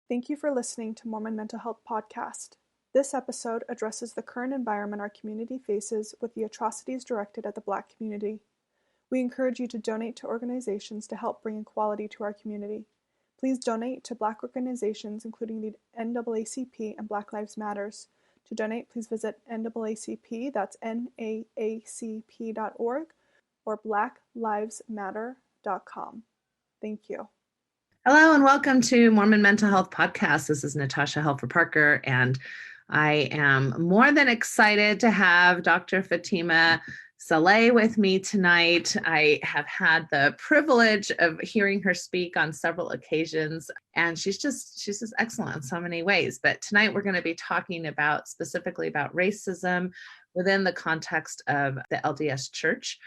Thank you for listening to Mormon Mental Health Podcast. This episode addresses the current environment our community faces with the atrocities directed at the Black community. We encourage you to donate to organizations to help bring equality to our community. Please donate to Black organizations including the NAACP and Black Lives Matters. To donate, please visit NAACP, that's NAACP.org, or blacklivesmatter.com. Thank you. Hello and welcome to Mormon Mental Health Podcast. This is Natasha Helfer Parker, and I am more than excited to have Dr. Fatimah Salleh with me tonight. I have had the privilege of hearing her speak on several occasions, and she's just excellent in so many ways. But tonight we're going to be talking specifically about racism within the context of the LDS Church,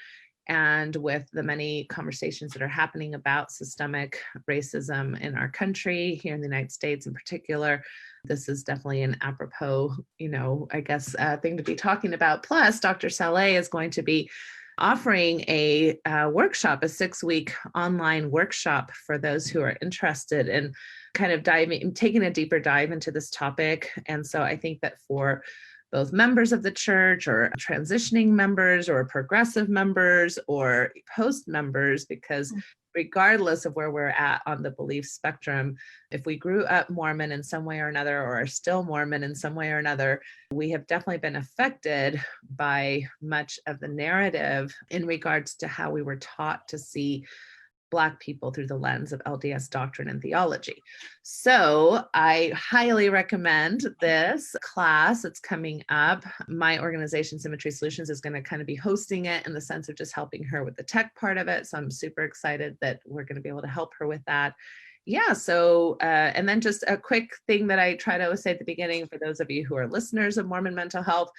and with the many conversations that are happening about systemic racism in our country, here in the United States in particular. This is definitely an apropos, thing to be talking about. Plus, Dr. Salleh is going to be offering a workshop, a 6-week online workshop for those who are interested in kind of taking a deeper dive into this topic. And so I think that for both members of the church or transitioning members or progressive members or post members, because regardless of where we're at on the belief spectrum, if we grew up Mormon in some way or another, or are still Mormon in some way or another, we have definitely been affected by much of the narrative in regards to how we were taught to see Black people through the lens of LDS doctrine and theology. So I highly recommend this class. It's coming up. My organization, Symmetry Solutions, is going to kind of be hosting it in the sense of just helping her with the tech part of it. So I'm super excited that we're going to be able to help her with that. Yeah, so, and then just a quick thing that I try to always say at the beginning, for those of you who are listeners of Mormon Mental Health,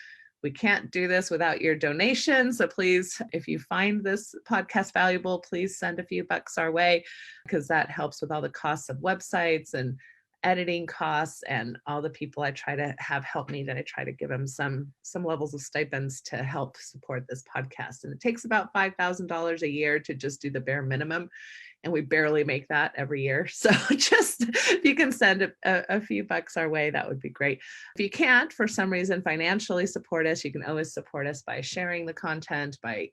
we can't do this without your donation. So please, if you find this podcast valuable, please send a few bucks our way, because that helps with all the costs of websites and editing costs, and all the people I try to have help me, that I try to give them some levels of stipends to help support this podcast. And it takes about $5,000 a year to just do the bare minimum. And we barely make that every year. So just if you can send a few bucks our way, that would be great. If you can't, for some reason, financially support us, you can always support us by sharing the content, by,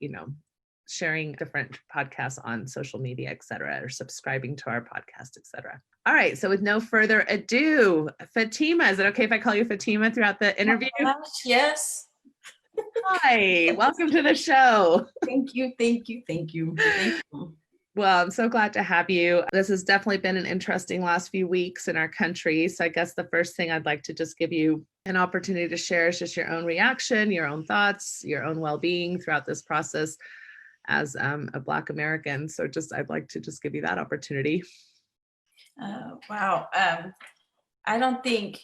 sharing different podcasts on social media, et cetera, or subscribing to our podcast, et cetera. All right. So with no further adu, Fatimah, is it okay if I call you Fatimah throughout the interview? Oh gosh, yes. Hi, welcome to the show. Thank you. Well, I'm so glad to have you. This has definitely been an interesting last few weeks in our country. So I guess the first thing I'd like to just give you an opportunity to share is just your own reaction, your own thoughts, your own well-being throughout this process as a Black American. So I'd like to just give you that opportunity. Wow. I don't think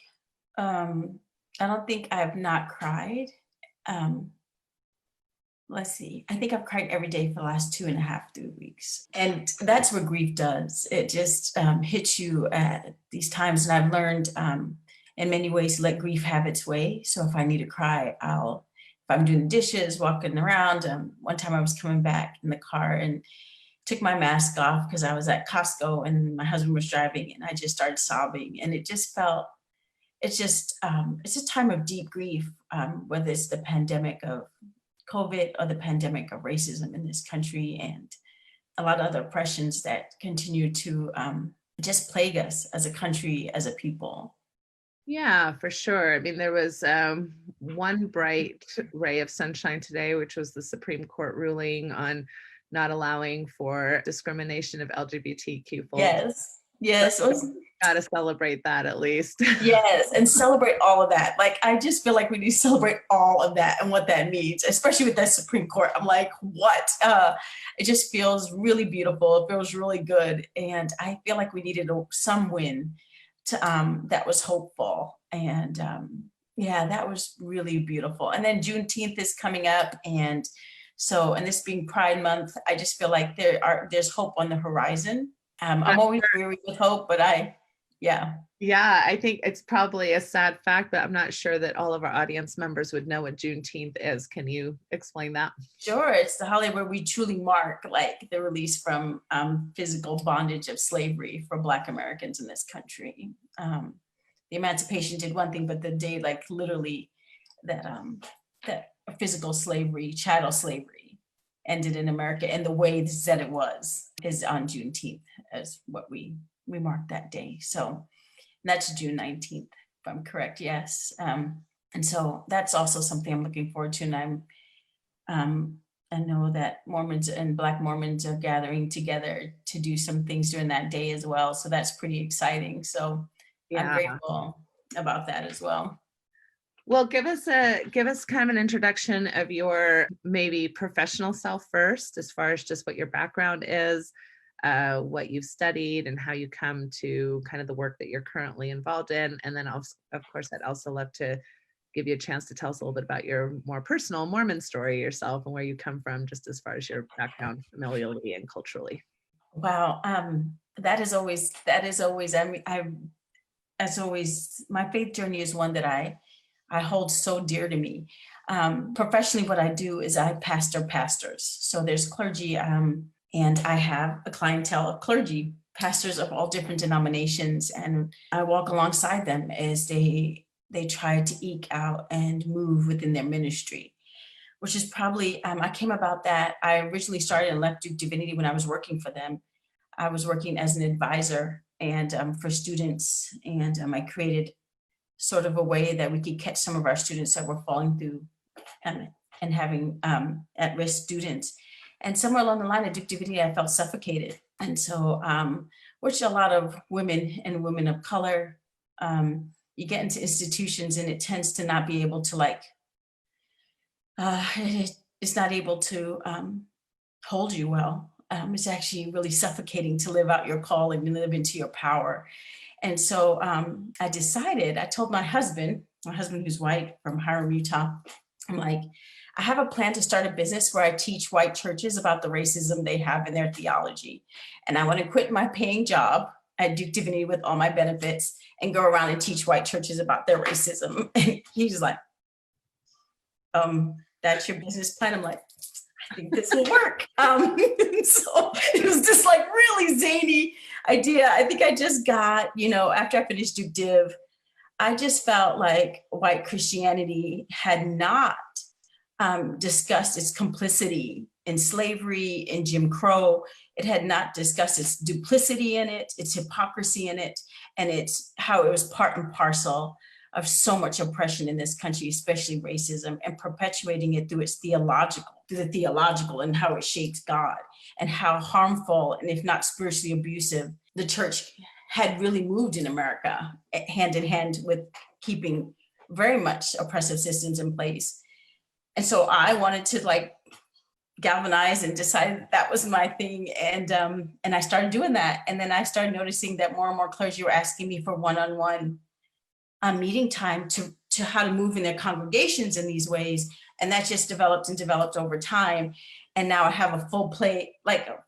I have not cried. Let's see. I think I've cried every day for the last 2.5 weeks. And that's what grief does. It just hits you at these times. And I've learned in many ways to let grief have its way. So if I need to cry, if I'm doing dishes, walking around. One time I was coming back in the car and took my mask off because I was at Costco and my husband was driving, and I just started sobbing. And it just felt, it's a time of deep grief, whether it's the pandemic of COVID or the pandemic of racism in this country, and a lot of other oppressions that continue to just plague us as a country, as a people. Yeah, for sure. I mean, there was one bright ray of sunshine today, which was the Supreme Court ruling on not allowing for discrimination of LGBTQ folks. Yes. Got to celebrate that at least. Yes, and celebrate all of that. Like, I just feel like we need to celebrate all of that and what that means, especially with that Supreme Court. I'm like, what? It just feels really beautiful. It feels really good. And I feel like we needed some win to that was hopeful. And that was really beautiful. And then Juneteenth is coming up. And this being Pride Month, I just feel like there's hope on the horizon. I'm always weary with hope, but Yeah. Yeah, I think it's probably a sad fact, but I'm not sure that all of our audience members would know what Juneteenth is. Can you explain that? Sure. It's the holiday where we truly mark like the release from physical bondage of slavery for Black Americans in this country. The emancipation did one thing, but the day like literally that physical slavery, chattel slavery ended in America, and the way that it was is on Juneteenth as what we mark that day. So that's June 19th, if I'm correct. Yes. And so that's also something I'm looking forward to. And I know that Mormons and Black Mormons are gathering together to do some things during that day as well. So that's pretty exciting. So I'm grateful about that as well. Well, give us kind of an introduction of your maybe professional self first, as far as just what your background is, what you've studied, and how you come to kind of the work that you're currently involved in. And then of course, I'd also love to give you a chance to tell us a little bit about your more personal Mormon story yourself and where you come from, just as far as your background, familially and culturally. Wow. That is always, as always, my faith journey is one that I hold so dear to me. Professionally, what I do is I pastor pastors. So there's clergy, and I have a clientele of clergy, pastors of all different denominations, and I walk alongside them as they try to eke out and move within their ministry, which is probably, I came about that. I originally started and left Duke Divinity when I was working for them. I was working as an advisor and for students, and I created sort of a way that we could catch some of our students that were falling through and having at-risk students. And somewhere along the line at Duke Divinity, I felt suffocated. And so, which a lot of women and women of color, you get into institutions and it tends to not be able to it's not able to hold you well. It's actually really suffocating to live out your calling and live into your power. And so I told my husband who's white from Hiram, Utah, I'm like, I have a plan to start a business where I teach white churches about the racism they have in their theology. And I want to quit my paying job at Duke Divinity with all my benefits and go around and teach white churches about their racism. And he's like, that's your business plan? I'm like, I think this will work. So it was just like really zany idea. I think I just got, after I finished Duke Div, I just felt like white Christianity had not discussed its complicity in slavery, in Jim Crow. It had not discussed its duplicity in it, its hypocrisy in it, and it's how it was part and parcel of so much oppression in this country, especially racism, and perpetuating it through the theological and how it shapes God, and how harmful and if not spiritually abusive the church had really moved in America, hand in hand with keeping very much oppressive systems in place. And so I wanted to galvanize and decide that was my thing. And I started doing that. And then I started noticing that more and more clergy were asking me for one-on-one meeting time to how to move in their congregations in these ways. And that just developed and developed over time. And now I have a full plate,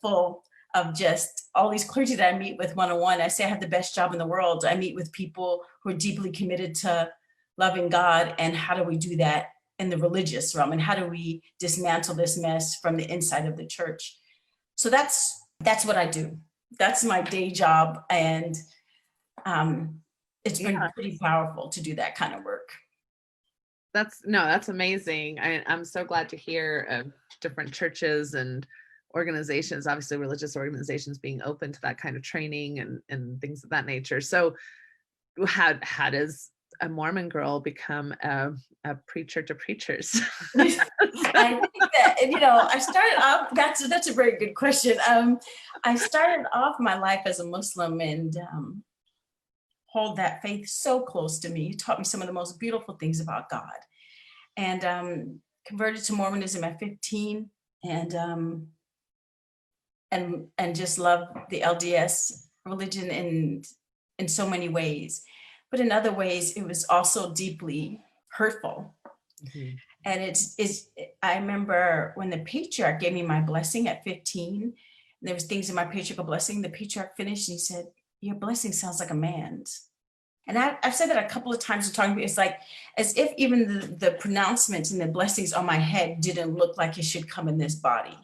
full of just all these clergy that I meet with one-on-one. I say I have the best job in the world. I meet with people who are deeply committed to loving God. And how do we do that in the religious realm? And how do we dismantle this mess from the inside of the church? So that's what I do. That's my day job. And it's been pretty powerful to do that kind of work. That's amazing. I'm so glad to hear of different churches and organizations, obviously religious organizations, being open to that kind of training and things of that nature. So how does a Mormon girl become a preacher to preachers? I think that, I started off, that's a very good question. I started off my life as a Muslim and hold that faith so close to me. It taught me some of the most beautiful things about God. And converted to Mormonism at 15 and just love the LDS religion in so many ways. But in other ways, it was also deeply hurtful. Mm-hmm. And I remember when the patriarch gave me my blessing at 15, there was things in my patriarchal blessing, the patriarch finished and he said, your blessing sounds like a man's. And I've said that a couple of times in talking to you. It's like as if even the pronouncements and the blessings on my head didn't look like it should come in this body.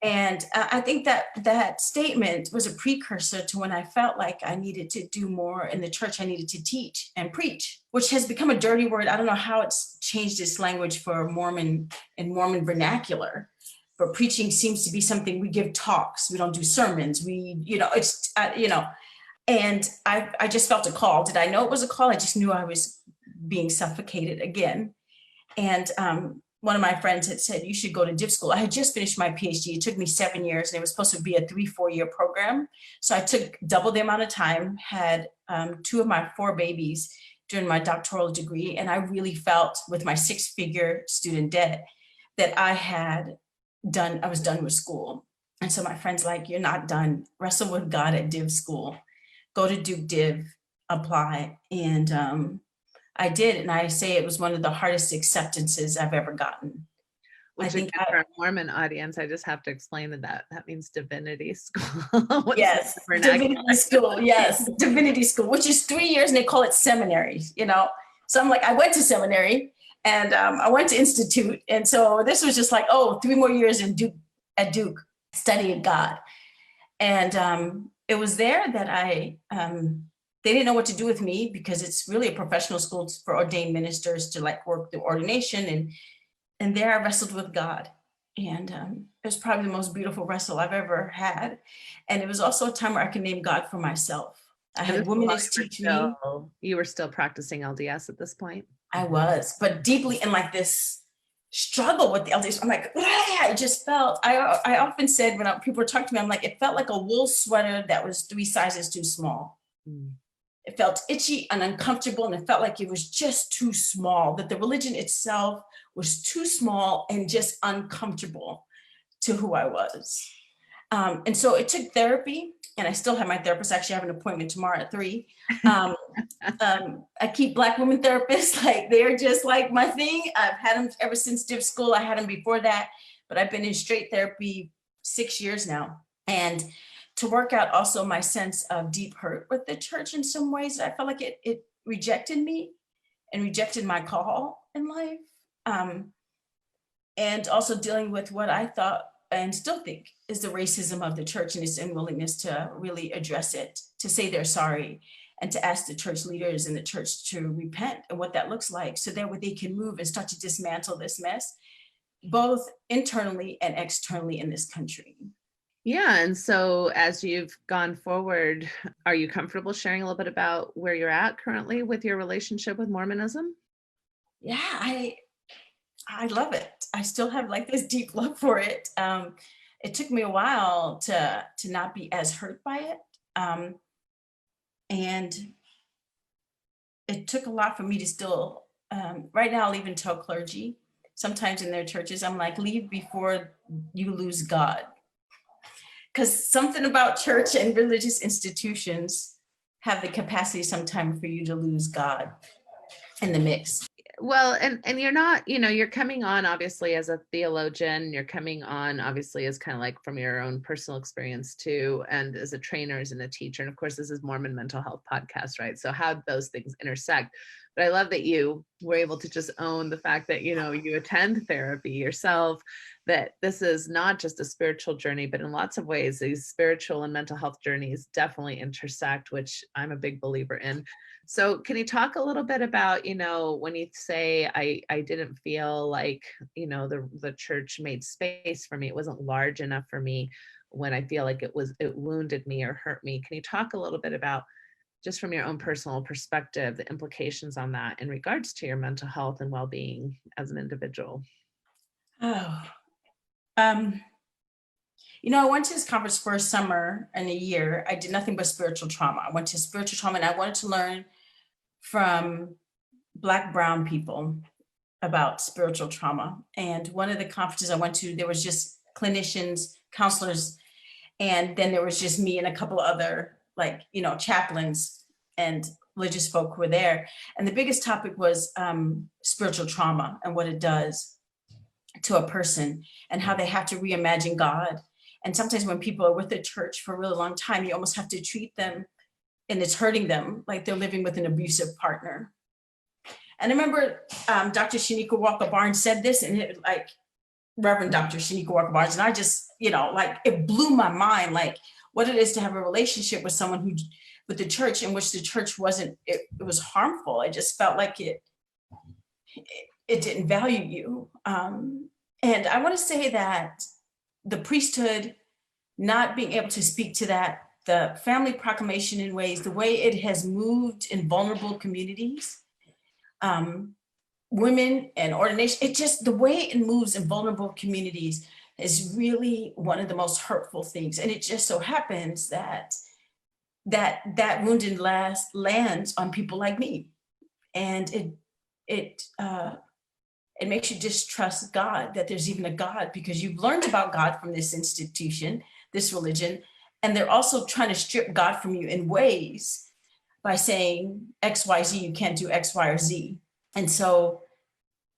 And I think that statement was a precursor to when I felt like I needed to do more in the church. I needed to teach and preach, which has become a dirty word. I don't know how it's changed its language for Mormon and Mormon vernacular. But preaching seems to be something we give talks. We don't do sermons. And I just felt a call. Did I know it was a call? I just knew I was being suffocated again. And one of my friends had said, you should go to div school. I had just finished my PhD. It took me 7 years and it was supposed to be a 3-4 year program. So I took double the amount of time, had 2 of my 4 babies during my doctoral degree. And I really felt with my 6-figure student debt that I was done with school. And so my friend's like, you're not done. Wrestle with God at div school. Go to Duke Div, apply. And I did. And I say it was one of the hardest acceptances I've ever gotten. Which, I think for our Mormon audience, I just have to explain that means divinity school. Yes, divinity school. Yes, divinity school, which is 3 years, and they call it seminaries, So I'm like, I went to seminary and I went to institute. And so this was just like, 3 more years at Duke studying God. And it was there that they didn't know what to do with me because it's really a professional school for ordained ministers to like work the ordination. And there I wrestled with God. And it was probably the most beautiful wrestle I've ever had. And it was also a time where I could name God for myself. I had womanists teach me. You were still practicing LDS at this point? I was, but deeply in like this struggle with the LDS. I'm like, I just felt, I often said when people were talking to me, I'm like, it felt like a wool sweater that was 3 sizes too small. It felt itchy and uncomfortable, and it felt like it was just too small, that the religion itself was too small and just uncomfortable to who I was. And so it took therapy, and I still have my therapist. Actually, I have an appointment tomorrow at 3. I keep Black women therapists, like they're just like my thing. I've had them ever since div school. I had them before that, but I've been in straight therapy 6 years now. And to work out also my sense of deep hurt with the church in some ways. I felt like it rejected me and rejected my call in life. And also dealing with what I thought and still think is the racism of the church and its unwillingness to really address it, to say they're sorry, and to ask the church leaders in the church to repent and what that looks like, so that way they can move and start to dismantle this mess, both internally and externally in this country. Yeah. And so as you've gone forward, are you comfortable sharing a little bit about where you're at currently with your relationship with Mormonism? Yeah, I love it. I still have like this deep love for it. It took me a while to not be as hurt by it. And it took a lot for me to still, right now I'll even tell clergy, sometimes in their churches, I'm like, leave before you lose God. Because something about church and religious institutions have the capacity sometimes for you to lose God in the mix. Well, and you're not, you're coming on obviously as a theologian, you're coming on obviously as kind of like from your own personal experience too, and as a trainer, as a teacher. And of course, this is Mormon Mental Health Podcast, right? So how those things intersect. But I love that you were able to just own the fact that, you attend therapy yourself, that this is not just a spiritual journey, but in lots of ways, these spiritual and mental health journeys definitely intersect, which I'm a big believer in. So can you talk a little bit about, when you say, I didn't feel like, the church made space for me, it wasn't large enough for me, when I feel like it wounded me or hurt me. Can you talk a little bit about, just from your own personal perspective, the implications on that in regards to your mental health and well-being as an individual? I went to this conference for a summer and a year. I did nothing but spiritual trauma. I went to spiritual trauma, and I wanted to learn from Black, brown people about spiritual trauma. And one of the conferences I went to, there was just clinicians, counselors, and then there was just me and a couple of other chaplains and religious folk who were there. And the biggest topic was spiritual trauma and what it does to a person, and how they have to reimagine God, And sometimes when people are with the church for a really long time, you almost have to treat them, and it's hurting them, like they're living with an abusive partner. And I remember Dr. Shanika Walker Barnes said this, and it, like, Reverend Dr. Shanika Walker Barnes, and I just, like, it blew my mind, like what it is to have a relationship with someone who, with the church, in which the church wasn't, it was harmful. I just felt like it didn't value you. And I want to say that the priesthood not being able to speak to that, the family proclamation in ways, the way it has moved in vulnerable communities, women and ordination, it just, the way it moves in vulnerable communities is really one of the most hurtful things. And it just so happens that wounded lands on people like me. And it makes you distrust God, that there's even a God, because you've learned about God from this institution, this religion, and they're also trying to strip God from you in ways by saying X, Y, Z, you can't do X, Y, or Z. And so,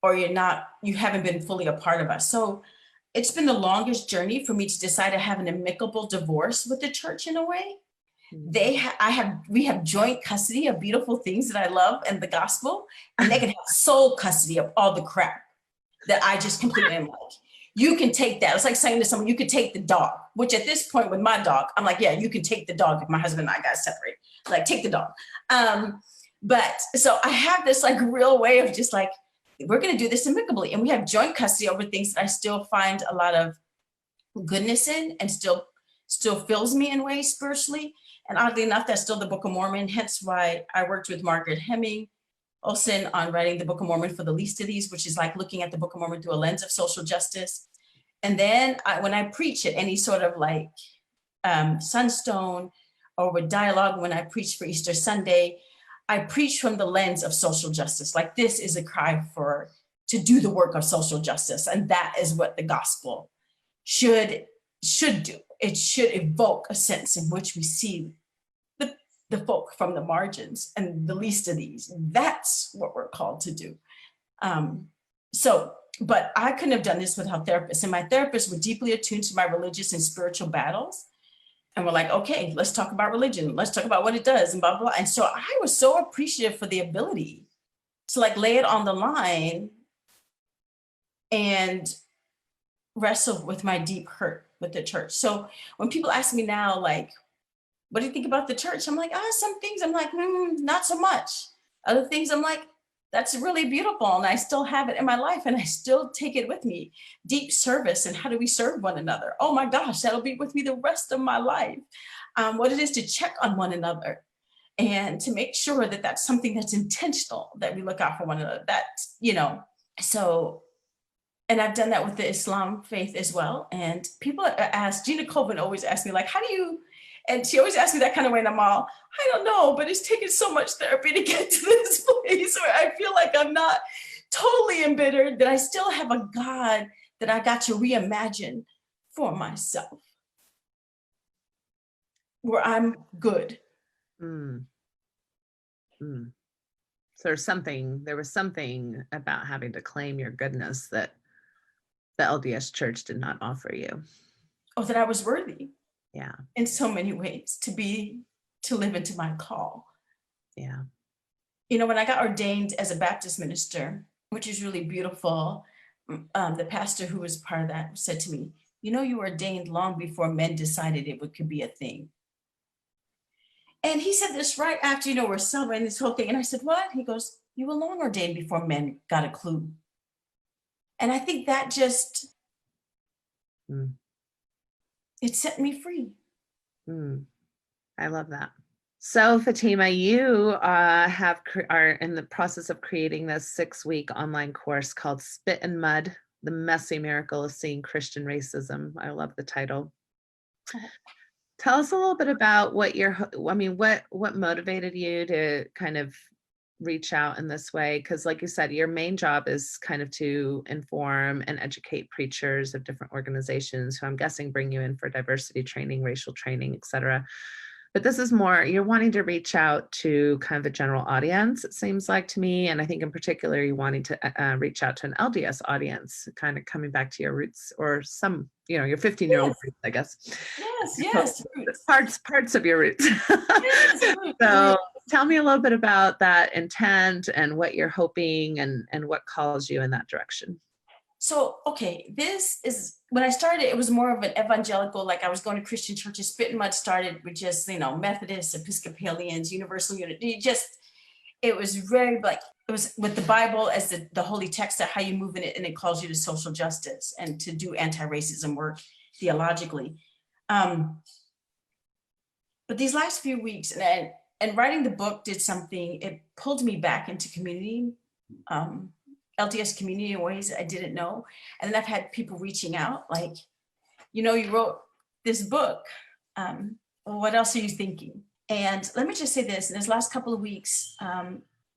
or you haven't been fully a part of us. So it's been the longest journey for me to decide to have an amicable divorce with the church in a way. We have joint custody of beautiful things that I love and the gospel, and they can have sole custody of all the crap that I just completely am like, you can take that. It's like saying to someone, you could take the dog, which at this point with my dog, I'm like, yeah, you can take the dog if my husband and I got separated, like take the dog. But so I have this like real way of just like, we're going to do this amicably. And we have joint custody over things that I still find a lot of goodness in, and still fills me in ways spiritually. And oddly enough, that's still the Book of Mormon, hence why I worked with Margaret Hemming Olson on writing the Book of Mormon for the least of these, which is like looking at the Book of Mormon through a lens of social justice. And then when I preach at any sort of like Sunstone or with dialogue, when I preach for Easter Sunday, I preach from the lens of social justice. Like, this is a cry to do the work of social justice. And that is what the gospel should do. It should evoke a sense in which we see the folk from the margins and the least of these. That's what we're called to do. But I couldn't have done this without therapists. And my therapists were deeply attuned to my religious and spiritual battles. And we're like, okay, let's talk about religion. Let's talk about what it does and blah, blah, blah. And so I was so appreciative for the ability to like lay it on the line and wrestle with my deep hurt with the church. So when people ask me now, like, what do you think about the church? I'm like, some things I'm like, not so much. Other things I'm like, that's really beautiful. And I still have it in my life and I still take it with me. Deep service and how do we serve one another? Oh my gosh, that'll be with me the rest of my life. What it is to check on one another and to make sure that that's something that's intentional, that we look out for one another. That's, so, and I've done that with the Islam faith as well. And people ask, Gina Colvin always asks me like, how do you, and she always asks me that kind of way, and I'm all, I don't know, but it's taken so much therapy to get to this place where I feel like I'm not totally embittered, that I still have a God that I got to reimagine for myself, where I'm good. So there was something about having to claim your goodness that the LDS Church did not offer you. Oh, that I was worthy. Yeah. In so many ways to live into my call. Yeah. When I got ordained as a Baptist minister, which is really beautiful, the pastor who was part of that said to me, you were ordained long before men decided it could be a thing. And he said this right after, we're celebrating this whole thing. And I said, what? He goes, you were long ordained before men got a clue. And I think that just, it set me free. I love that. So Fatimah, you are in the process of creating this 6-week online course called Spit and Mud, The Messy Miracle of Seeing Christian Racism. I love the title. Tell us a little bit about what motivated you to kind of reach out in this way? Because like you said, your main job is kind of to inform and educate preachers of different organizations who I'm guessing bring you in for diversity training, racial training, et cetera. But this is more, you're wanting to reach out to kind of a general audience, it seems like to me. And I think in particular, you're wanting to reach out to an LDS audience, kind of coming back to your roots, or some your 15-year-old roots, I guess. Yes. Roots. Parts of your roots. Yes, So tell me a little bit about that intent and what you're hoping and what calls you in that direction. So, okay, this is, when I started, it was more of an evangelical, like I was going to Christian churches. Spit and Mud started with just, Methodists, Episcopalians, Universal Unity, it was very like, it was with the Bible as the holy text of how you move in it, and it calls you to social justice and to do anti-racism work theologically. But these last few weeks, and writing the book did something, it pulled me back into community, LDS community in ways I didn't know. And then I've had people reaching out like, you wrote this book. Well, what else are you thinking? And let me just say this, in this last couple of weeks,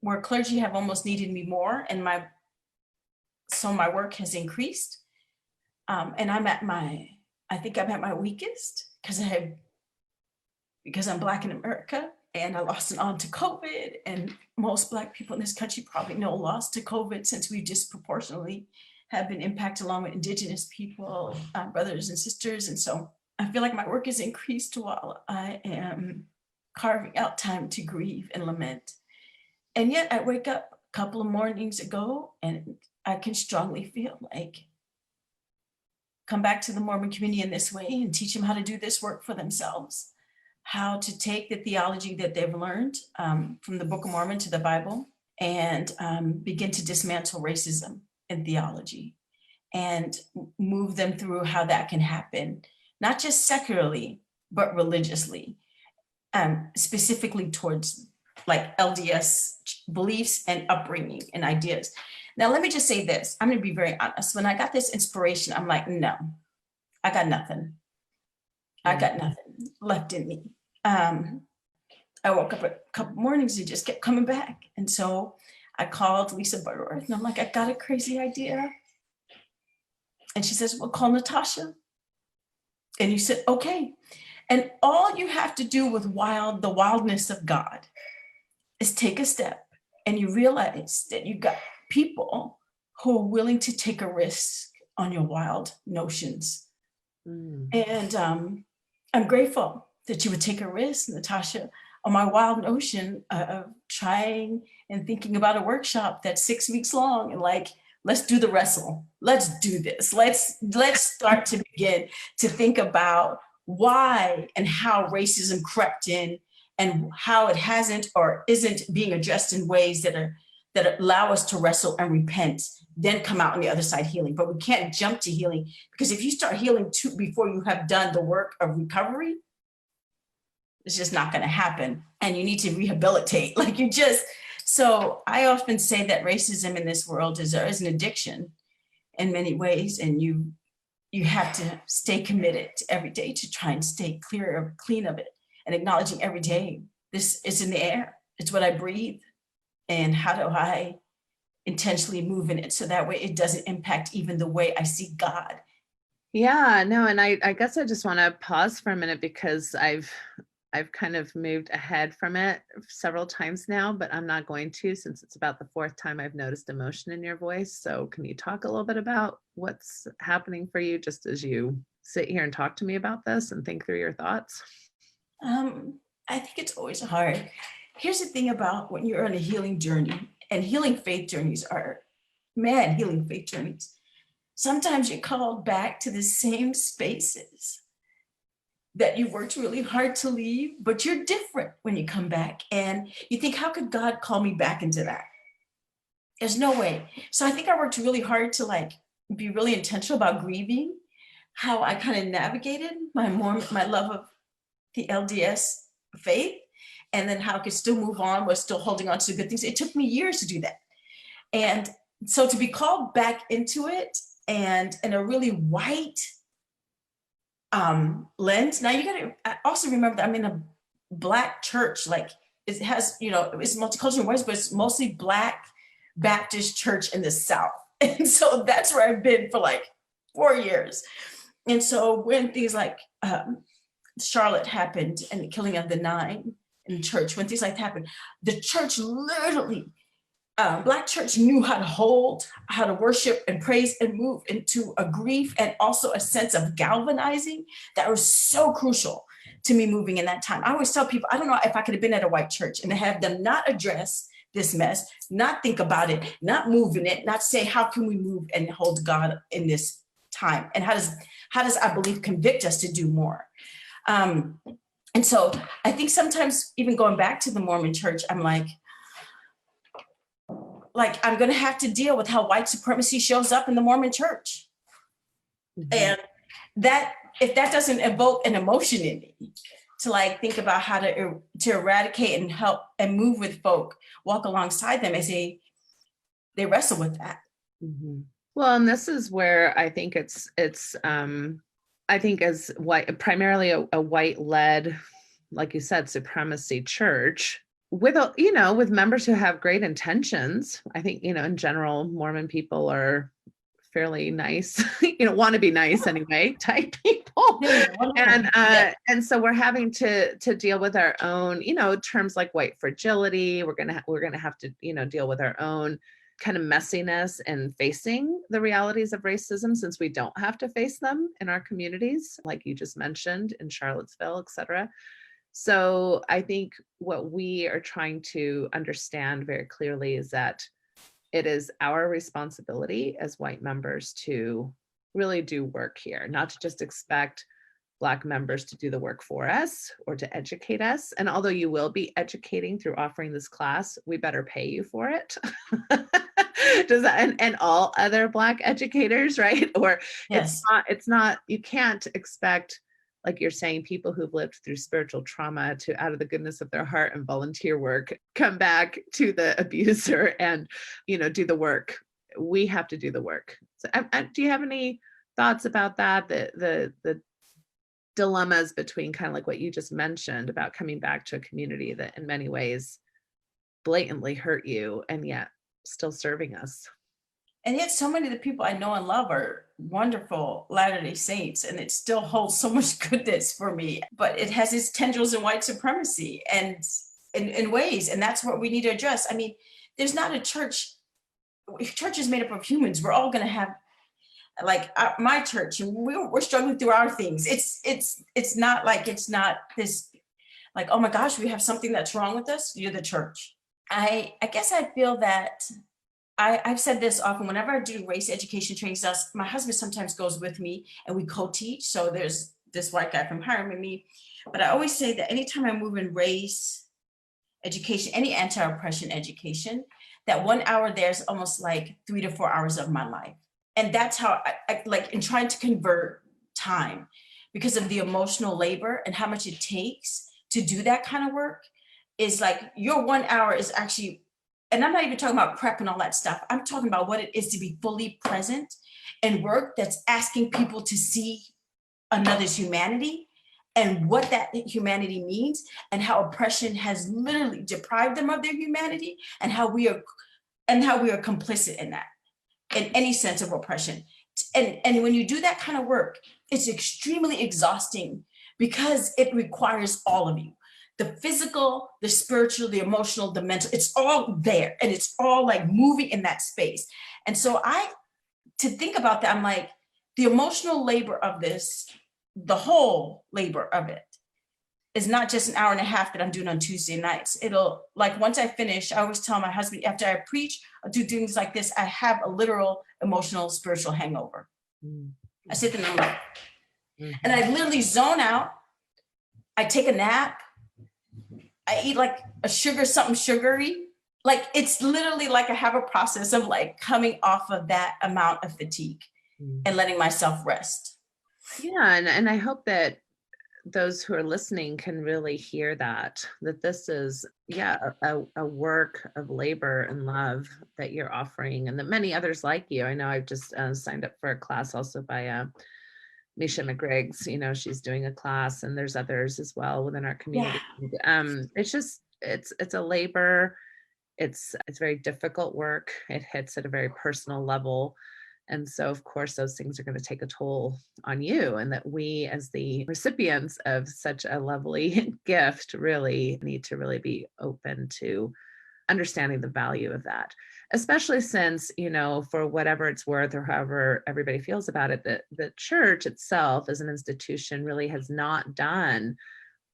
where clergy have almost needed me more, and my work has increased. And I think I'm at my weakest because I'm Black in America, and I lost an aunt to COVID, and most Black people in this country probably know lost to COVID, since we disproportionately have been impacted along with Indigenous people, brothers and sisters. And so I feel like my work is increased while I am carving out time to grieve and lament. And yet I wake up a couple of mornings ago and I can strongly feel like, come back to the Mormon community in this way and teach them how to do this work for themselves, how to take the theology that they've learned from the Book of Mormon to the Bible, and begin to dismantle racism in theology and move them through how that can happen, not just secularly, but religiously, specifically towards like LDS beliefs and upbringing and ideas. Now, let me just say this. I'm going to be very honest. When I got this inspiration, I'm like, no, I got nothing. I got nothing left in me. I woke up a couple mornings and just kept coming back. And so I called Lisa Butterworth and I'm like, I got a crazy idea. And she says, well, call Natasha. And you said, okay. And all you have to do with the wildness of God is take a step, and you realize that you got people who are willing to take a risk on your wild notions. And I'm grateful that you would take a risk, Natasha, on my wild notion of trying and thinking about a workshop that's 6 weeks long, and like, let's do the wrestle. Let's do this. Let's start to begin to think about why and how racism crept in, and how it hasn't or isn't being addressed in ways that allow us to wrestle and repent, then come out on the other side healing. But we can't jump to healing, because if you start healing before you have done the work of recovery, it's just not going to happen. And you need to rehabilitate. So I often say that racism in this world is an addiction in many ways. And you have to stay committed every day to try and stay clean of it, and acknowledging every day, this is in the air. It's what I breathe. And how do I intentionally move in it so that way it doesn't impact even the way I see God? Yeah, no, and I guess I just want to pause for a minute, because I've kind of moved ahead from it several times now, but I'm not going to, since it's about the fourth time I've noticed emotion in your voice. So can you talk a little bit about what's happening for you just as you sit here and talk to me about this and think through your thoughts? I think it's always hard. Here's the thing about when you're on a healing journey, and healing faith journeys are, healing faith journeys. Sometimes you're called back to the same spaces that you worked really hard to leave, but you're different when you come back. And you think, how could God call me back into that? There's no way. So I think I worked really hard to be really intentional about grieving how I kind of navigated my love of the LDS faith, and then how I could still move on with still holding on to good things. It took me years to do that. And so to be called back into it, and in a really white lens. Now you gotta also remember that I'm in a Black church, it has, it's multicultural in ways, but it's mostly Black Baptist church in the South. And so that's where I've been for 4 years. And so when things like Charlotte happened, and the killing of the 9 in church, when things like that happened, the church literally Black church knew how to hold, how to worship and praise and move into a grief and also a sense of galvanizing that was so crucial to me moving in that time. I always tell people, I don't know if I could have been at a white church and have them not address this mess, not think about it, not move in it, not say, how can we move and hold God in this time? And how does I believe convict us to do more? And so I think sometimes even going back to the Mormon church, I'm like, I'm going to have to deal with how white supremacy shows up in the Mormon church. Mm-hmm. And that, if that doesn't evoke an emotion in me to think about how to eradicate and help and move with folk, walk alongside them as they wrestle with that. Mm-hmm. Well, and this is where I think it's I think as white, primarily a white led, like you said, supremacy church, with with members who have great intentions. I think, in general, Mormon people are fairly nice, want to be nice anyway, type people. And so we're having to deal with our own, terms like white fragility. We're going to have to, deal with our own kind of messiness and facing the realities of racism, since we don't have to face them in our communities, like you just mentioned, in Charlottesville, et cetera. So I think what we are trying to understand very clearly is that it is our responsibility as white members to really do work here, not to just expect Black members to do the work for us or to educate us. And although you will be educating through offering this class, we better pay you for it. Does that, and all other Black educators, right? Or yes. It's not, you can't expect, like you're saying, people who've lived through spiritual trauma to, out of the goodness of their heart and volunteer work, come back to the abuser and, do the work. We have to do the work. So do you have any thoughts about that? The dilemmas between kind of like what you just mentioned about coming back to a community that in many ways blatantly hurt you and yet still serving us. And yet so many of the people I know and love are wonderful Latter-day Saints, and it still holds so much goodness for me, but it has its tendrils in white supremacy and in ways, and that's what we need to address. I mean, there's not a church is made up of humans. We're all going to have, my church, and we're struggling through our things. It's not this, oh my gosh, we have something that's wrong with us. You're the church. I guess I feel that I've said this often, whenever I do race education training stuff, my husband sometimes goes with me and we co-teach. So there's this white guy from Hiram and me, but I always say that anytime I move in race education, any anti-oppression education, that 1 hour there's almost 3 to 4 hours of my life. And that's how I in trying to convert time, because of the emotional labor and how much it takes to do that kind of work, is your 1 hour is actually, and I'm not even talking about prep and all that stuff. I'm talking about what it is to be fully present and work that's asking people to see another's humanity and what that humanity means, and how oppression has literally deprived them of their humanity, and how we are complicit in that, in any sense of oppression. And when you do that kind of work, it's extremely exhausting because it requires all of you. The physical, the spiritual, the emotional, the mental, it's all there, and it's all moving in that space. And so to think about that, I'm the emotional labor of this, the whole labor of it, is not just an hour and a half that I'm doing on Tuesday nights. It'll, once I finish, I always tell my husband, after I preach or do things like this, I have a literal emotional, spiritual hangover. Mm-hmm. I sit there and I'm and I literally zone out. I take a nap. I eat something sugary. It's literally I have a process of coming off of that amount of fatigue and letting myself rest. Yeah. And I hope that those who are listening can really hear that this is, a work of labor and love that you're offering, and that many others like you. I know I've just signed up for a class also by Misha McGriggs. She's doing a class, and there's others as well within our community. Yeah. It's a labor. It's very difficult work. It hits at a very personal level. And so, of course, those things are going to take a toll on you, and that we, as the recipients of such a lovely gift, really need to really be open to understanding the value of that, especially since, for whatever it's worth or however everybody feels about it, the church itself as an institution really has not done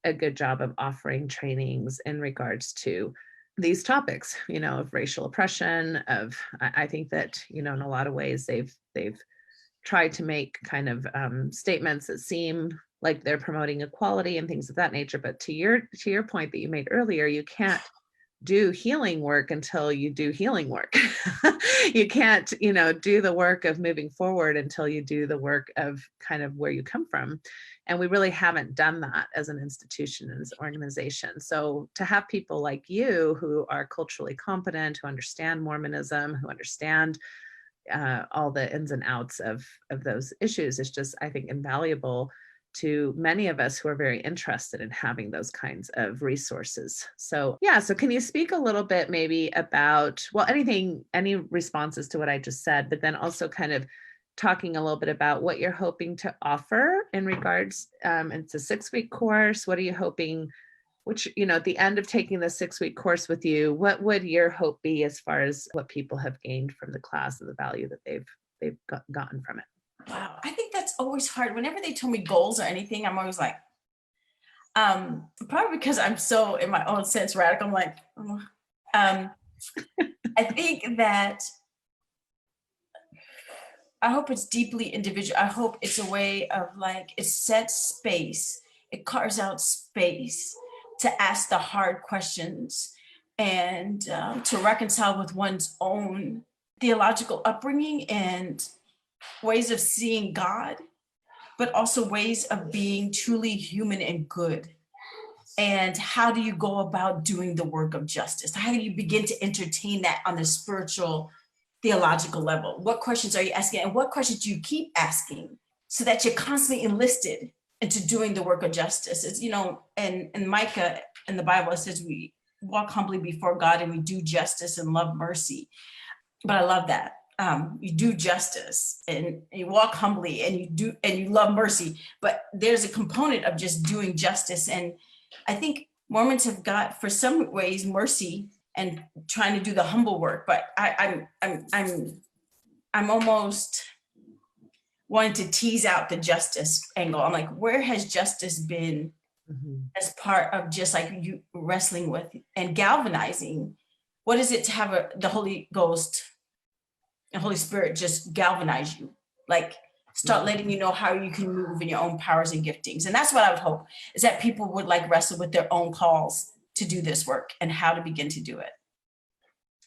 a good job of offering trainings in regards to these topics, of racial oppression, I think that, in a lot of ways they've tried to make kind of statements that seem like they're promoting equality and things of that nature. But to your point that you made earlier, you can't do healing work until you do healing work. You can't, do the work of moving forward until you do the work of kind of where you come from. And we really haven't done that as an institution, as an organization. So to have people like you who are culturally competent, who understand Mormonism, who understand all the ins and outs of those issues is just, I think, invaluable to many of us who are very interested in having those kinds of resources. So yeah, so can you speak a little bit maybe about, well, any responses to what I just said, but then also kind of talking a little bit about what you're hoping to offer in regards, it's a 6-week course. What are you hoping, which, at the end of taking the 6-week course with you, what would your hope be as far as what people have gained from the class and the value that they've gotten from it? Wow, I think that's always hard. Whenever they tell me goals or anything, I'm always like, probably because I'm so in my own sense radical. I'm like, I think that I hope it's deeply individual. I hope it's a way of it sets space, it carves out space to ask the hard questions and to reconcile with one's own theological upbringing and ways of seeing God, but also ways of being truly human and good. And how do you go about doing the work of justice? How do you begin to entertain that on the spiritual, theological level? What questions are you asking? And what questions do you keep asking so that you're constantly enlisted into doing the work of justice? It's, and Micah in the Bible, it says we walk humbly before God and we do justice and love mercy. But I love that. You do justice and you walk humbly and you love mercy, but there's a component of just doing justice. And I think Mormons have got, for some ways, mercy and trying to do the humble work, but I'm almost wanting to tease out the justice angle. I'm like, where has justice been as part of just like you wrestling with and galvanizing? What is it to have the Holy Ghost and Holy Spirit just galvanize you? Start letting you know how you can move in your own powers and giftings. And that's what I would hope, is that people would wrestle with their own calls to do this work and how to begin to do it.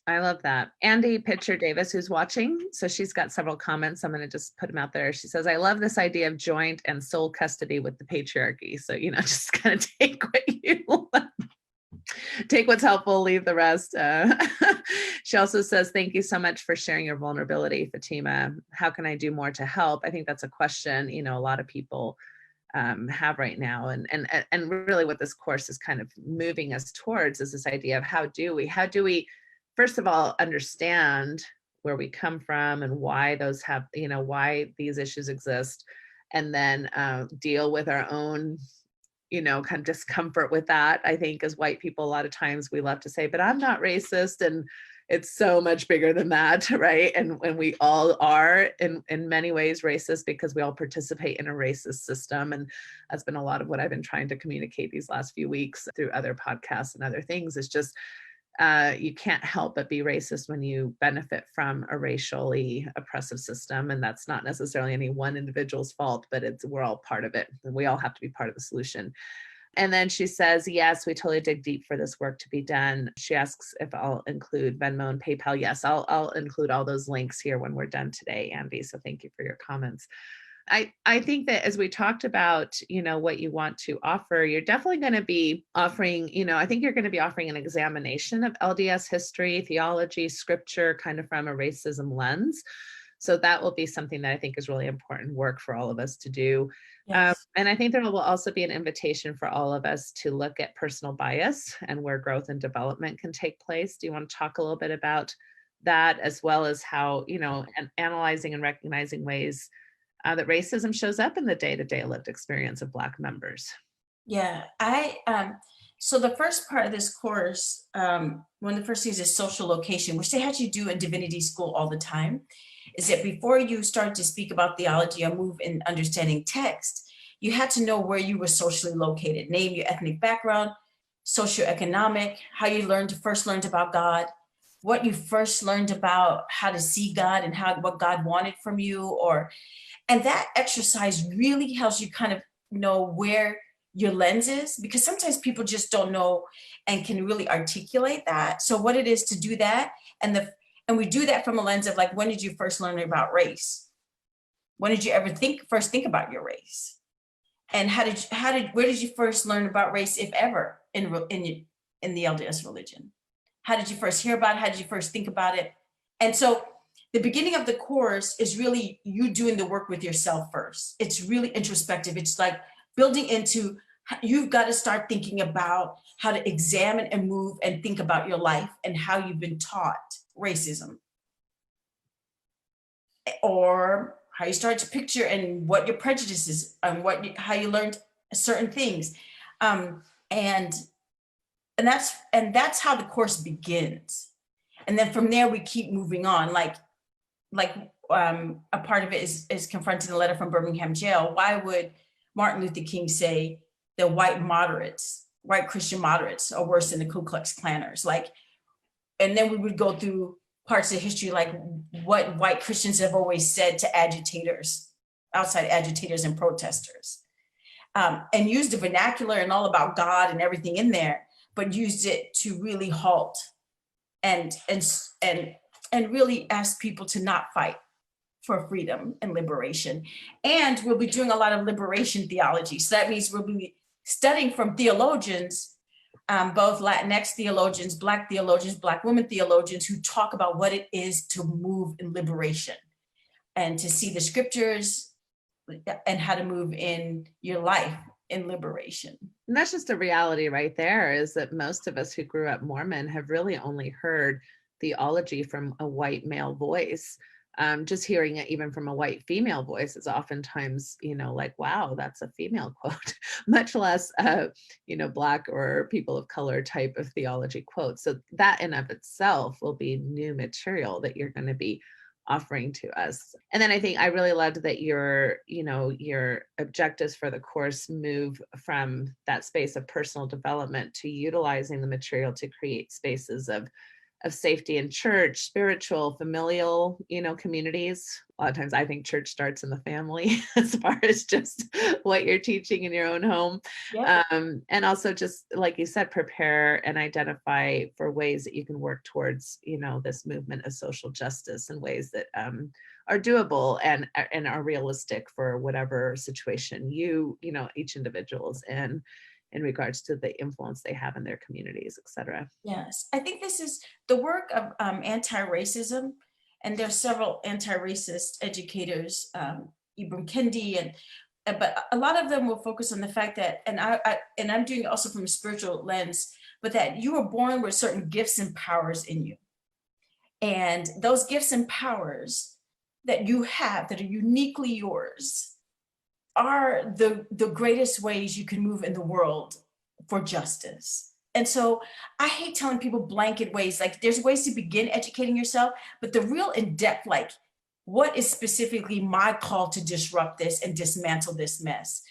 I love that. Andy Pitcher Davis, who's watching, so she's got several comments. I'm going to just put them out there. She says, I love this idea of joint and sole custody with the patriarchy. So, just kind of take what you want. Take what's helpful, leave the rest. She also says, thank you so much for sharing your vulnerability, Fatimah. How can I do more to help? I think that's a question, a lot of people have right now. And really what this course is kind of moving us towards is this idea of how do we, first of all, understand where we come from and why those have, why these issues exist, and then deal with our own kind of discomfort with that. I think as white people, a lot of times we love to say, but I'm not racist. And it's so much bigger than that, right? And we all are in many ways racist because we all participate in a racist system. And that's been a lot of what I've been trying to communicate these last few weeks through other podcasts and other things. It's just, you can't help but be racist when you benefit from a racially oppressive system. And that's not necessarily any one individual's fault, but we're all part of it. And we all have to be part of the solution. And then she says, yes, we totally dig deep for this work to be done. She asks if I'll include Venmo and PayPal. Yes, I'll include all those links here when we're done today, Andy. So thank you for your comments. I think that as we talked about, what you want to offer, you're definitely going to be offering, I think you're going to be offering an examination of LDS history, theology, scripture, kind of from a racism lens. So that will be something that I think is really important work for all of us to do. Yes. And I think there will also be an invitation for all of us to look at personal bias and where growth and development can take place. Do you want to talk a little bit about that, as well as how, and analyzing and recognizing ways that racism shows up in the day-to-day lived experience of Black members? Yeah, So the first part of this course, one of the first things is social location, which they had you do in divinity school all the time, is that before you start to speak about theology or move in understanding text, you had to know where you were socially located, name your ethnic background, socioeconomic, how you first learned about God, what you first learned about how to see God and what God wanted from you, and that exercise really helps you kind of know where your lens is, because sometimes people just don't know and can really articulate that. So what it is to do that, and we do that from a lens of like, when did you first learn about race? When did you ever first think about your race? And where did you first learn about race, if ever, in the LDS religion? How did you first hear about it? How did you first think about it? And so the beginning of the course is really you doing the work with yourself first. It's really introspective. It's like building into, you've got to start thinking about how to examine and move and think about your life and how you've been taught racism, or how you start to picture and what your prejudices and how you learned certain things. And that's how the course begins. And then from there, we keep moving on. Like a part of it is confronting the letter from Birmingham jail. Why would Martin Luther King say that white Christian moderates are worse than the Ku Klux Klanners? And then we would go through parts of history, like what white Christians have always said to outside agitators and protesters, and used the vernacular and all about God and everything in there, but used it to really halt and really ask people to not fight for freedom and liberation. And we'll be doing a lot of liberation theology. So that means we'll be studying from theologians, both Latinx theologians, Black women theologians, who talk about what it is to move in liberation and to see the scriptures and how to move in your life in liberation. And that's just a reality right there, is that most of us who grew up Mormon have really only heard theology from a white male voice. Just hearing it even from a white female voice is oftentimes, like, wow, that's a female quote, much less, Black or people of color type of theology quote. So that in of itself will be new material that you're going to be offering to us. And then I think I really loved that your objectives for the course move from that space of personal development to utilizing the material to create spaces of safety in church, spiritual, familial, communities. A lot of times I think church starts in the family as far as just what you're teaching in your own home. Yeah. And also just, like you said, prepare and identify for ways that you can work towards, this movement of social justice in ways that are doable and are realistic for whatever situation each individual is in regards to the influence they have in their communities, et cetera. Yes, I think this is the work of anti-racism, and there are several anti-racist educators, Ibram Kendi, but a lot of them will focus on the fact that, and I'm doing it also from a spiritual lens, but that you were born with certain gifts and powers in you, and those gifts and powers that you have that are uniquely yours are the greatest ways you can move in the world for justice. And so I hate telling people blanket ways, like there's ways to begin educating yourself, but the real in-depth, like what is specifically my call to disrupt this and dismantle this mess,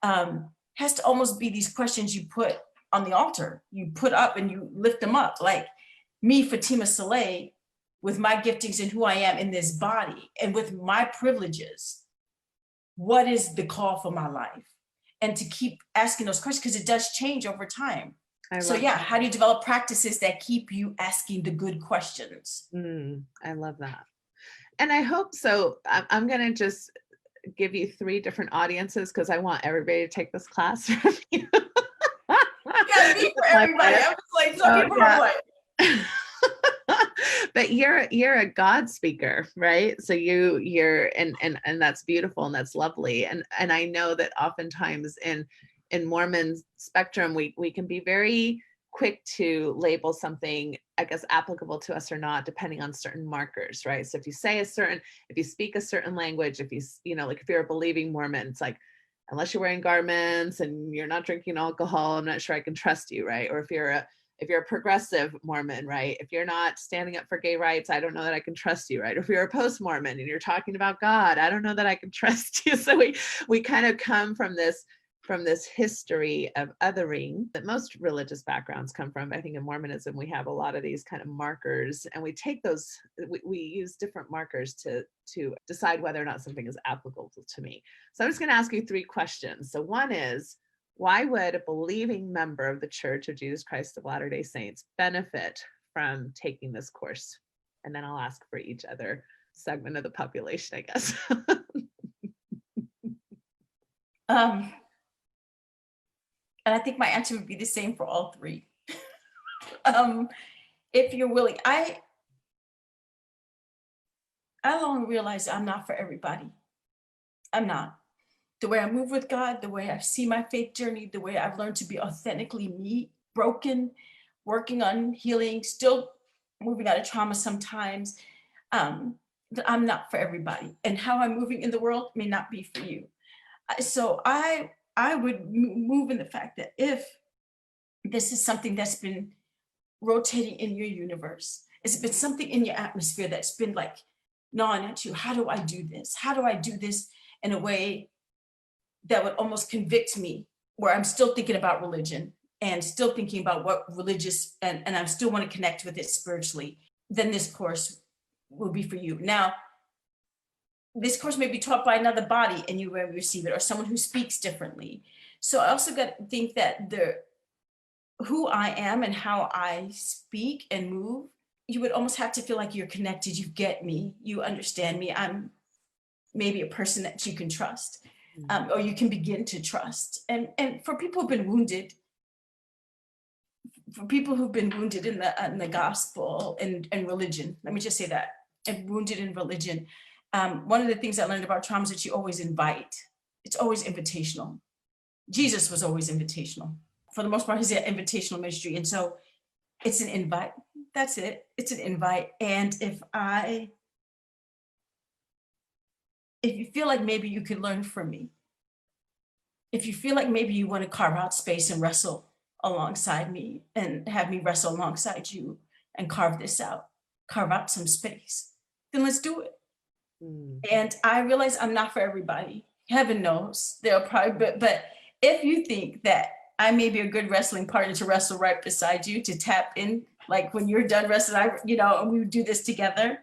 has to almost be these questions you put on the altar, you put up and you lift them up. Like me, Fatimah Salleh, with my giftings and who I am in this body and with my privileges, what is the call for my life? And to keep asking those questions, because it does change over time. So yeah, how do you develop practices that keep you asking the good questions? I love that. And I hope so. I'm going to just give you 3 different audiences because I want everybody to take this class from you. Yeah, me for everybody. I was like, some people are like, but you're a God speaker, right? So you're and that's beautiful and that's lovely. And I know that oftentimes in Mormon spectrum, we can be very quick to label something, I guess, applicable to us or not, depending on certain markers, right? So if you speak a certain language, if you like, if you're a believing Mormon, it's like, unless you're wearing garments and you're not drinking alcohol, I'm not sure I can trust you, right? Or if you're a progressive Mormon, right? If you're not standing up for gay rights, I don't know that I can trust you, right? If you're a post-Mormon and you're talking about God, I don't know that I can trust you. So we kind of come from this history of othering that most religious backgrounds come from. I think in Mormonism, we have a lot of these kind of markers, and we take those, we use different markers to decide whether or not something is applicable to me. So I'm just going to ask you 3 questions. So one is, why would a believing member of the Church of Jesus Christ of Latter-day Saints benefit from taking this course? And then I'll ask for each other segment of the population, I guess. And I think my answer would be the same for all 3. If you're willing, I long realized I'm not for everybody. I'm not. The way I move with God, the way I see my faith journey, the way I've learned to be authentically me, broken, working on healing, still moving out of trauma sometimes. I'm not for everybody. And how I'm moving in the world may not be for you. So I would move in the fact that if this is something that's been rotating in your universe, it's been something in your atmosphere that's been like gnawing at you. How do I do this? How do I do this in a way that would almost convict me, where I'm still thinking about religion and still thinking about what religious, and I still want to connect with it spiritually? Then this course will be for you. Now, this course may be taught by another body and you will receive it, or someone who speaks differently. So I also got to think that who I am and how I speak and move, you would almost have to feel like you're connected. You get me, you understand me. I'm maybe a person that you can trust, or you can begin to trust. And for people who've been wounded, in the gospel and religion, let me just say that, and wounded in religion, one of the things I learned about trauma is that you always invite. It's always invitational. Jesus was always invitational. For the most part, he's an invitational ministry. And so it's an invite. That's it. It's an invite. And if you feel like maybe you could learn from me, if you feel like maybe you want to carve out space and wrestle alongside me and have me wrestle alongside you and carve out some space, then let's do it. And I realize I'm not for everybody. Heaven knows there'll probably, but if you think that I may be a good wrestling partner to wrestle right beside you, to tap in, like when you're done wrestling, and we do this together,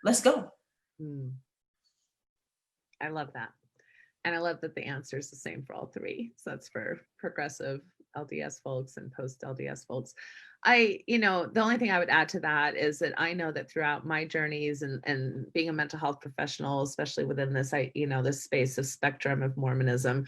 let's go. I love that. And I love that the answer is the same for all 3. So that's for progressive LDS folks and post LDS folks. The only thing I would add to that is that I know that throughout my journeys and being a mental health professional, especially within this, this space of spectrum of Mormonism,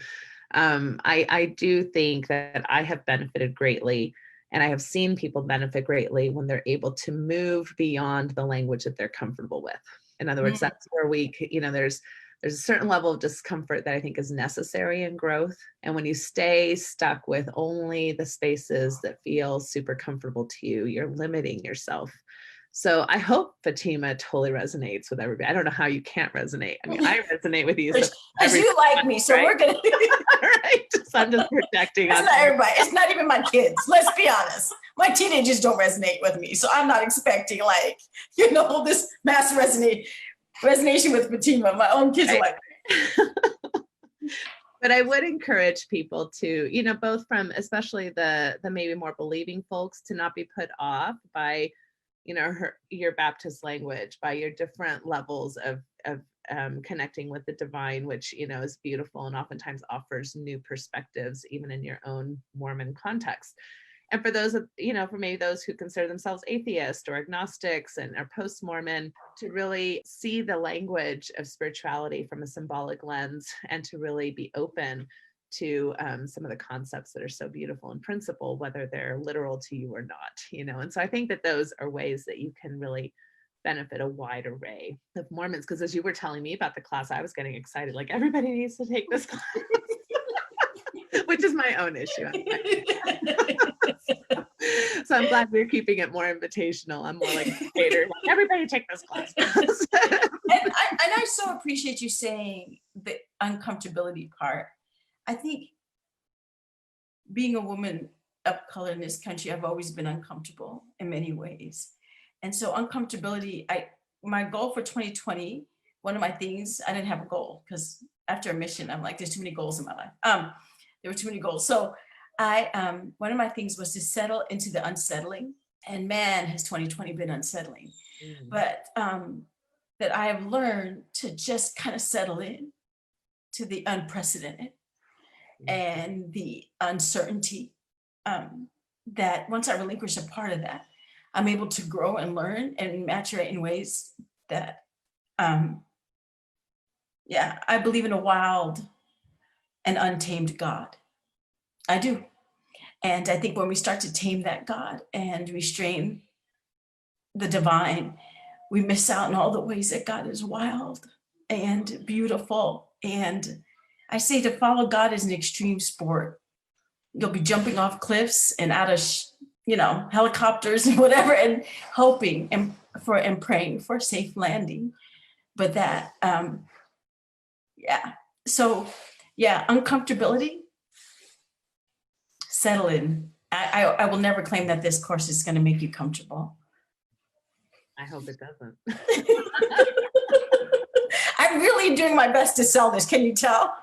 I do think that I have benefited greatly, and I have seen people benefit greatly when they're able to move beyond the language that they're comfortable with. In other words, that's where there's a certain level of discomfort that I think is necessary in growth. And when you stay stuck with only the spaces that feel super comfortable to you, you're limiting yourself. So I hope Fatimah totally resonates with everybody. I don't know how you can't resonate. I mean, I resonate with you. Because you like me, so right? We're going to. Right. So I'm just projecting. It's not everybody. It's not even my kids. Let's be honest. My teenagers don't resonate with me. So I'm not expecting this mass resonation with Fatimah. My own kids are like that. But I would encourage people to, both from especially the maybe more believing folks, to not be put off by, your Baptist language, by your different levels of connecting with the divine, which, is beautiful and oftentimes offers new perspectives, even in your own Mormon context. And for those, for maybe those who consider themselves atheist or agnostics and are post-Mormon, to really see the language of spirituality from a symbolic lens and to really be open to some of the concepts that are so beautiful in principle, whether they're literal to you or not, And so I think that those are ways that you can really benefit a wide array of Mormons. Because as you were telling me about the class, I was getting excited, like everybody needs to take this class, which is my own issue. So I'm glad we're keeping it more invitational. I'm more like a hater. Everybody take this class. And I so appreciate you saying that uncomfortability part, I think being a woman of color in this country, I've always been uncomfortable in many ways. And so uncomfortability, my goal for 2020, one of my things, I didn't have a goal because after a mission, I'm like, there's too many goals in my life. There were too many goals. So one of my things was to settle into the unsettling. And man, has 2020 been unsettling. Mm-hmm. But that I have learned to just kind of settle in to the unprecedented and the uncertainty, that once I relinquish a part of that, I'm able to grow and learn and mature in ways that, I believe in a wild and untamed God. I do. And I think when we start to tame that God and restrain the divine, we miss out on all the ways that God is wild and beautiful. And I say to follow God is an extreme sport. You'll be jumping off cliffs and out of, helicopters and whatever, and hoping and praying for a safe landing. But that, uncomfortability, settle in. I will never claim that this course is going to make you comfortable. I hope it doesn't. I'm really doing my best to sell this. Can you tell?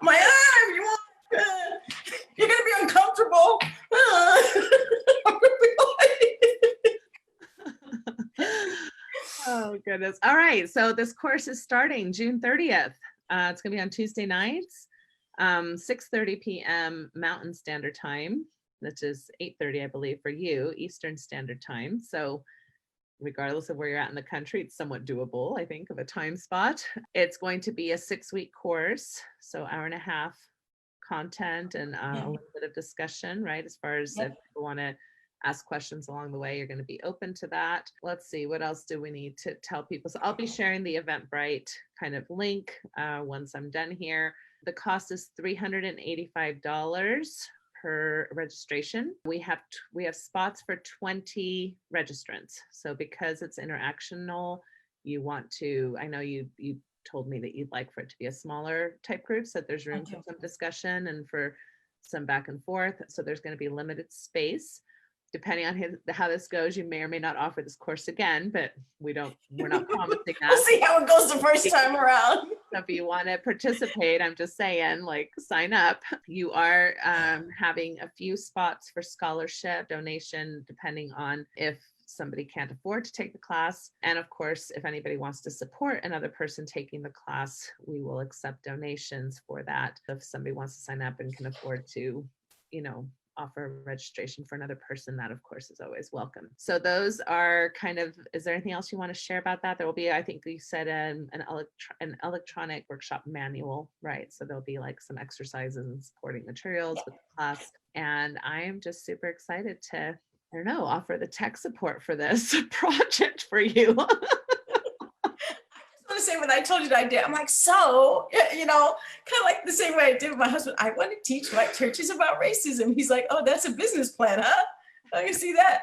You're going to be uncomfortable. Oh, goodness. All right. So this course is starting June 30th. It's going to be on Tuesday nights, 6:30 p.m. Mountain Standard Time, which is 8:30, I believe, for you, Eastern Standard Time. So regardless of where you're at in the country, it's somewhat doable, I think, of a time spot. It's going to be a 6-week course, so hour and a half content and a little bit of discussion, right? As far as if people want to ask questions along the way, you're going to be open to that. Let's see, what else do we need to tell people? So I'll be sharing the Eventbrite kind of link once I'm done here. The cost is $385 per registration. We have spots for 20 registrants. So because it's interactional, you want to, I know you told me that you'd like for it to be a smaller type group, so there's room for some discussion and for some back and forth. So there's going to be limited space. Depending on how this goes, you may or may not offer this course again, but we're not promising that. We'll see how it goes the first time around. So if you want to participate, I'm just saying, sign up. You are having a few spots for scholarship donation, depending on if somebody can't afford to take the class. And of course, if anybody wants to support another person taking the class, we will accept donations for that. If somebody wants to sign up and can afford to, offer registration for another person, that of course is always welcome. So those are is there anything else you want to share about that? There will be, I think you said an electronic workshop manual, right? So there'll be some exercises and supporting materials with the class. And I am just super excited to, offer the tech support for this project for you. To say what I told you that I did. I'm like, so, kind of like the same way I did with my husband. I want to teach white churches about racism. He's like, oh, that's a business plan, huh? I can see that.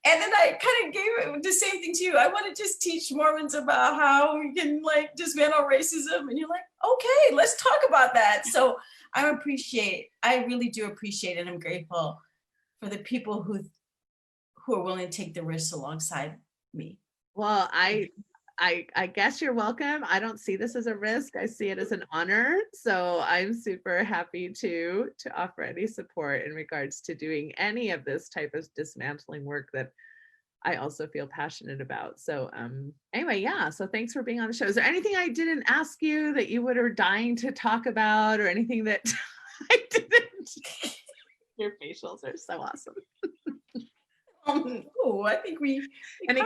And then I kind of gave it the same thing to you. I want to just teach Mormons about how we can dismantle racism. And you're like, okay, let's talk about that. So I really do appreciate it. I'm grateful for the people who are willing to take the risks alongside me. Well, I guess you're welcome. I don't see this as a risk. I see it as an honor. So I'm super happy to offer any support in regards to doing any of this type of dismantling work that I also feel passionate about. So anyway, yeah. So thanks for being on the show. Is there anything I didn't ask you that you are dying to talk about, or anything that I didn't? Your facials are so awesome. I think we any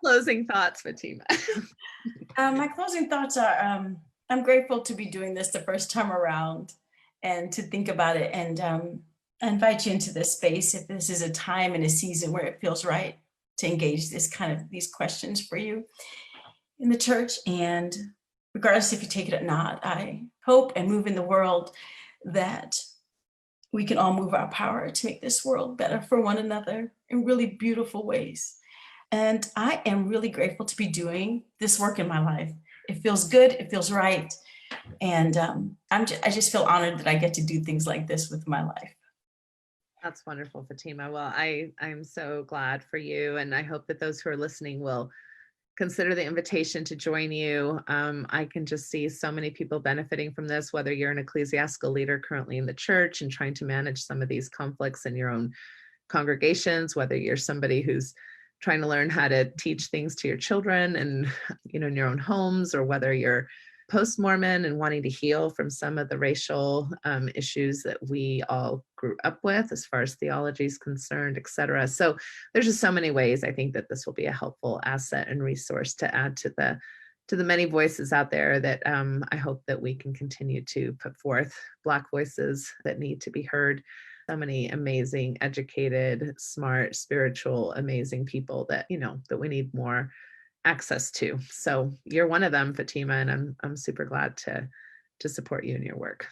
closing thoughts, Fatimah? My closing thoughts are, I'm grateful to be doing this the first time around and to think about it. And I invite you into this space if this is a time and a season where it feels right to engage these questions for you in the church. And regardless if you take it or not, I hope and move in the world that we can all move our power to make this world better for one another in really beautiful ways. And I am really grateful to be doing this work in my life. It feels good. It feels right. And I just feel honored that I get to do things like this with my life. That's wonderful, Fatimah. Well, I'm so glad for you. And I hope that those who are listening will consider the invitation to join you. I can just see so many people benefiting from this, whether you're an ecclesiastical leader currently in the church and trying to manage some of these conflicts in your own congregations, whether you're somebody who's trying to learn how to teach things to your children and, in your own homes, or whether you're post-Mormon and wanting to heal from some of the racial issues that we all grew up with as far as theology is concerned, et cetera. So there's just so many ways I think that this will be a helpful asset and resource to add to the many voices out there that I hope that we can continue to put forth, Black voices that need to be heard. So many amazing, educated, smart, spiritual, amazing people that, that we need more access to. So you're one of them, Fatimah, and I'm super glad to support you in your work.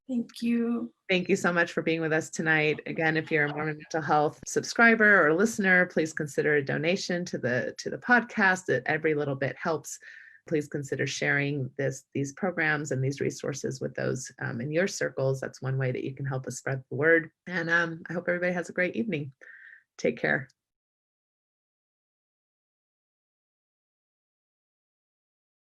Thank you. Thank you so much for being with us tonight. Again, if you're a Mormon Mental Health subscriber or listener, please consider a donation to the podcast. That every little bit helps. Please consider sharing these programs and these resources with those in your circles. That's one way that you can help us spread the word. And I hope everybody has a great evening. Take care.